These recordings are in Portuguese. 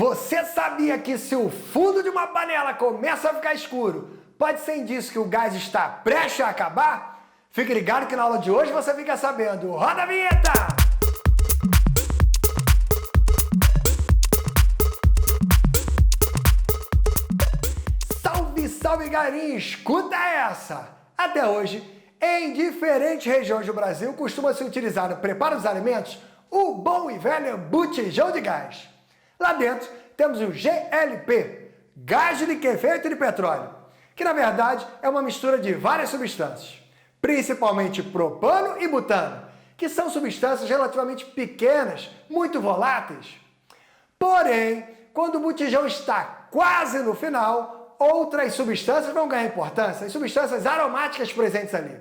Você sabia que se o fundo de uma panela começa a ficar escuro, pode ser indício que o gás está prestes a acabar? Fique ligado que na aula de hoje você fica sabendo. Roda a vinheta! Salve, salve, galerinha! Escuta essa! Até hoje, em diferentes regiões do Brasil, costuma-se utilizar no preparo dos alimentos o bom e velho botijão de gás. Lá dentro temos o GLP, gás de liquefeito de petróleo, que na verdade é uma mistura de várias substâncias, principalmente propano e butano, que são substâncias relativamente pequenas, muito voláteis. Porém, quando o botijão está quase no final, outras substâncias vão ganhar importância, as substâncias aromáticas presentes ali,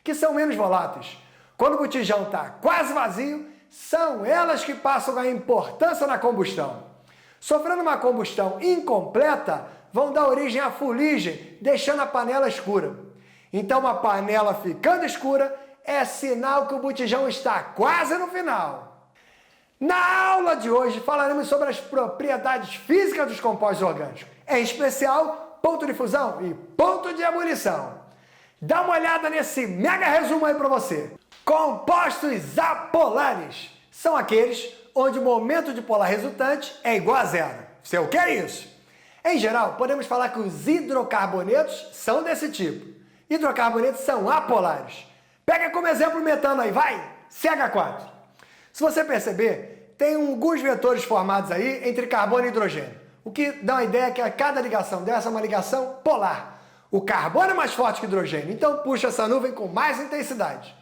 que são menos voláteis. Quando o botijão está quase vazio, são elas que passam a ganhar importância na combustão. Sofrendo uma combustão incompleta, vão dar origem à fuligem, deixando a panela escura. Então, uma panela ficando escura é sinal que o botijão está quase no final. Na aula de hoje, falaremos sobre as propriedades físicas dos compostos orgânicos, em especial ponto de fusão e ponto de ebulição. Dá uma olhada nesse mega resumo aí para você. Compostos apolares são aqueles onde o momento de polar resultante é igual a zero. Você o que é isso? Em geral, podemos falar que os hidrocarbonetos são desse tipo. Hidrocarbonetos são apolares. Pega como exemplo o metano aí, vai! CH4. Se você perceber, tem alguns vetores formados aí entre carbono e hidrogênio, o que dá uma ideia que a cada ligação dessa é uma ligação polar. O carbono é mais forte que o hidrogênio, então puxa essa nuvem com mais intensidade.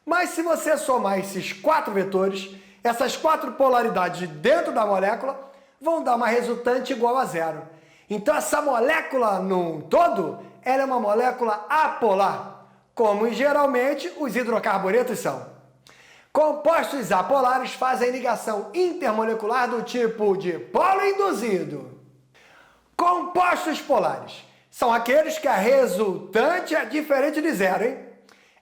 Mas se você somar esses quatro vetores, essas quatro polaridades dentro da molécula vão dar uma resultante igual a zero. Então essa molécula num todo, ela é uma molécula apolar, como geralmente os hidrocarbonetos são. Compostos apolares fazem ligação intermolecular do tipo de polo induzido. Compostos polares são aqueles que a resultante é diferente de zero, hein?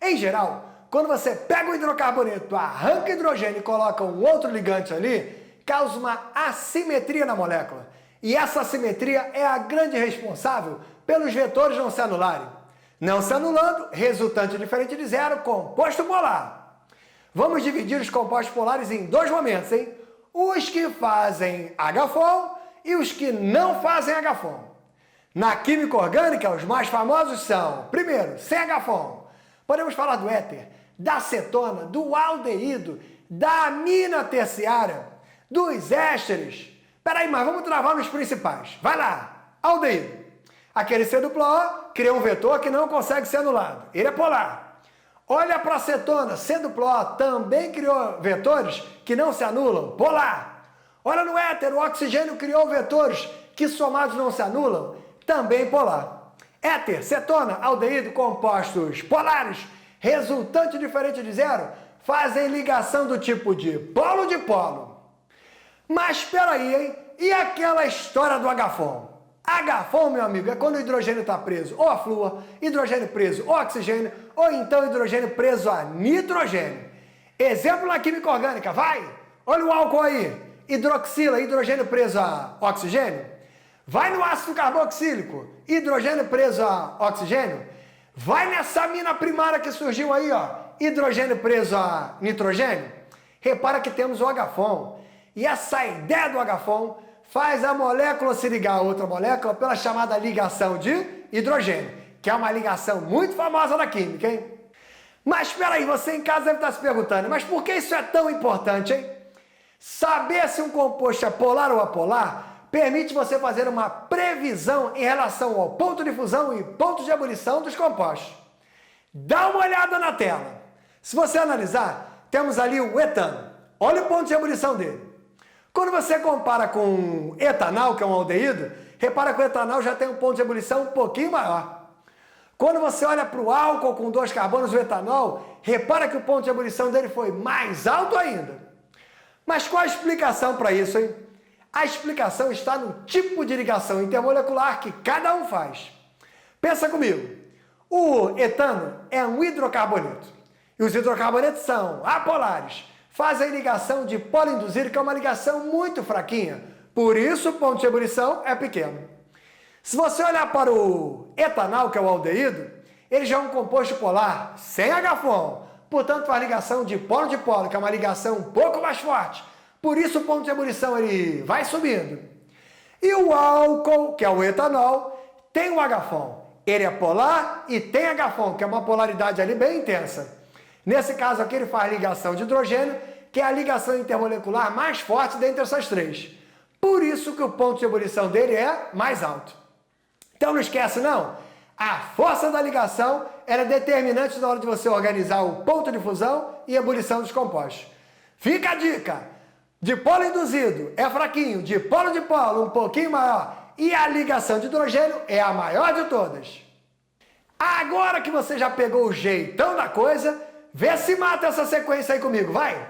Em geral, quando você pega o hidrocarboneto, arranca hidrogênio e coloca um outro ligante ali, causa uma assimetria na molécula. E essa assimetria é a grande responsável pelos vetores não se anularem. Não se anulando, resultante diferente de zero, composto polar. Vamos dividir os compostos polares em dois momentos, hein? Os que fazem H-FON e os que não fazem H-FON. Na química orgânica, os mais famosos são, primeiro, sem H-FON. Podemos falar do éter, da acetona, do aldeído, da amina terciária, dos ésteres. Peraí, mas vamos travar nos principais. Vai lá, aldeído. Aquele C-O cria um vetor que não consegue ser anulado. Ele é polar. Olha para a acetona, C-O também criou vetores que não se anulam, polar. Olha no éter, o oxigênio criou vetores que somados não se anulam, também polar. Éter, cetona, aldeído, compostos polares, resultante diferente de zero, fazem ligação do tipo de polo de polo. Mas espera aí, hein? E aquela história do H-FON? H-FON, meu amigo, é quando o hidrogênio está preso ou a flúor, hidrogênio preso ou oxigênio, ou então hidrogênio preso a nitrogênio. Exemplo na química orgânica, vai! Olha o álcool aí, hidroxila, hidrogênio preso a oxigênio. Vai no ácido carboxílico, hidrogênio preso a oxigênio. Vai nessa amina primária que surgiu aí, ó, hidrogênio preso a nitrogênio. Repara que temos o H-FON. E essa ideia do H-FON faz a molécula se ligar a outra molécula pela chamada ligação de hidrogênio, que é uma ligação muito famosa na química, hein? Mas espera aí, você em casa deve estar se perguntando, mas por que isso é tão importante, hein? Saber se um composto é polar ou apolar permite você fazer uma previsão em relação ao ponto de fusão e ponto de ebulição dos compostos. Dá uma olhada na tela. Se você analisar, temos ali o etano. Olha o ponto de ebulição dele. Quando você compara com etanol, que é um aldeído, repara que o etanol já tem um ponto de ebulição um pouquinho maior. Quando você olha para o álcool com 2 carbonos, o etanol, repara que o ponto de ebulição dele foi mais alto ainda. Mas qual a explicação para isso, hein? A explicação está no tipo de ligação intermolecular que cada um faz. Pensa comigo. O etano é um hidrocarboneto. E os hidrocarbonetos são apolares. Fazem ligação de polo induzido, que é uma ligação muito fraquinha, Por isso o ponto de ebulição é pequeno. Se você olhar para o etanol, que é o aldeído, ele já é um composto polar sem H-FON, portanto faz ligação de polo, que é uma ligação um pouco mais forte. Por isso o ponto de ebulição ele vai subindo. E o álcool, que é o etanol, tem o H-FON. Ele é polar e tem H-FON, que é uma polaridade ali bem intensa. Nesse caso aqui ele faz ligação de hidrogênio, que é a ligação intermolecular mais forte dentre essas três. Por isso que o ponto de ebulição dele é mais alto. Então não esquece não, a força da ligação ela é determinante na hora de você organizar o ponto de fusão e ebulição dos compostos. Fica a dica, dipolo induzido é fraquinho, dipolo um pouquinho maior e a ligação de hidrogênio é a maior de todas. Agora que você já pegou o jeitão da coisa, vê se mata essa sequência aí comigo, vai!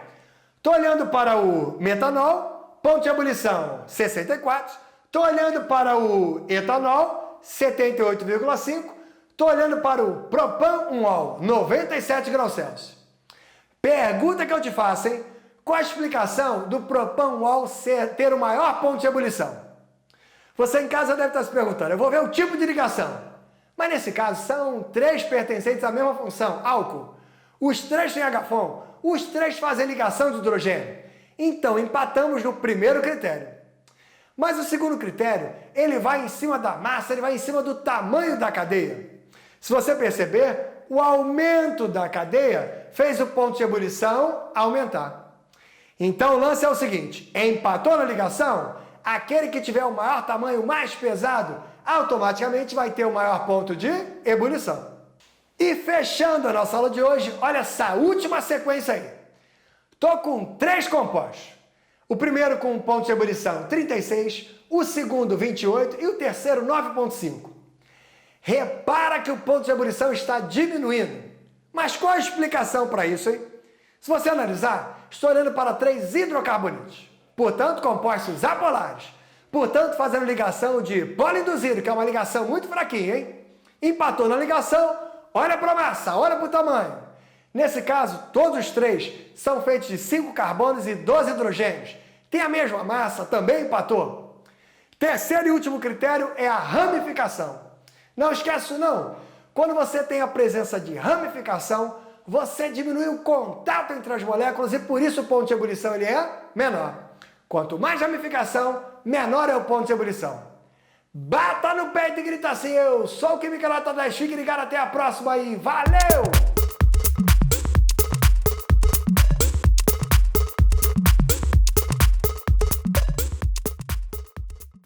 Estou olhando para o metanol, ponto de ebulição 64, estou olhando para o etanol, 78,5, estou olhando para o propan-1-ol, 97 graus Celsius. Pergunta que eu te faço, hein? Qual a explicação do propan-1-ol ter o maior ponto de ebulição? Você em casa deve estar se perguntando, eu vou ver o tipo de ligação. Mas nesse caso são três pertencentes à mesma função, álcool. Os três têm H-FON, os três fazem ligação de hidrogênio. Então empatamos no primeiro critério. Mas o segundo critério, ele vai em cima da massa, ele vai em cima do tamanho da cadeia. Se você perceber, o aumento da cadeia fez o ponto de ebulição aumentar. Então o lance é o seguinte, empatou na ligação, aquele que tiver o maior tamanho, mais pesado, automaticamente vai ter o maior ponto de ebulição. E fechando a nossa aula de hoje, olha essa última sequência aí. Estou com três compostos. O primeiro com um ponto de ebulição 36, o segundo 28 e o terceiro 9,5. Repara que o ponto de ebulição está diminuindo. Mas qual a explicação para isso, hein? Se você analisar, estou olhando para três hidrocarbonetos, portanto compostos apolares, portanto fazendo ligação de polo induzido, que é uma ligação muito fraquinha, hein? Empatou na ligação, olha para a massa, olha para o tamanho. Nesse caso, todos os três são feitos de 5 carbonos e 12 hidrogênios. Tem a mesma massa, também empatou. Terceiro e último critério é a ramificação. Não esquece isso não. Quando você tem a presença de ramificação, você diminui o contato entre as moléculas e por isso o ponto de ebulição ele é menor. Quanto mais ramificação, menor é o ponto de ebulição. Bata no peito e grita assim, eu sou o Química Nota 10, fique ligado, até a próxima e valeu!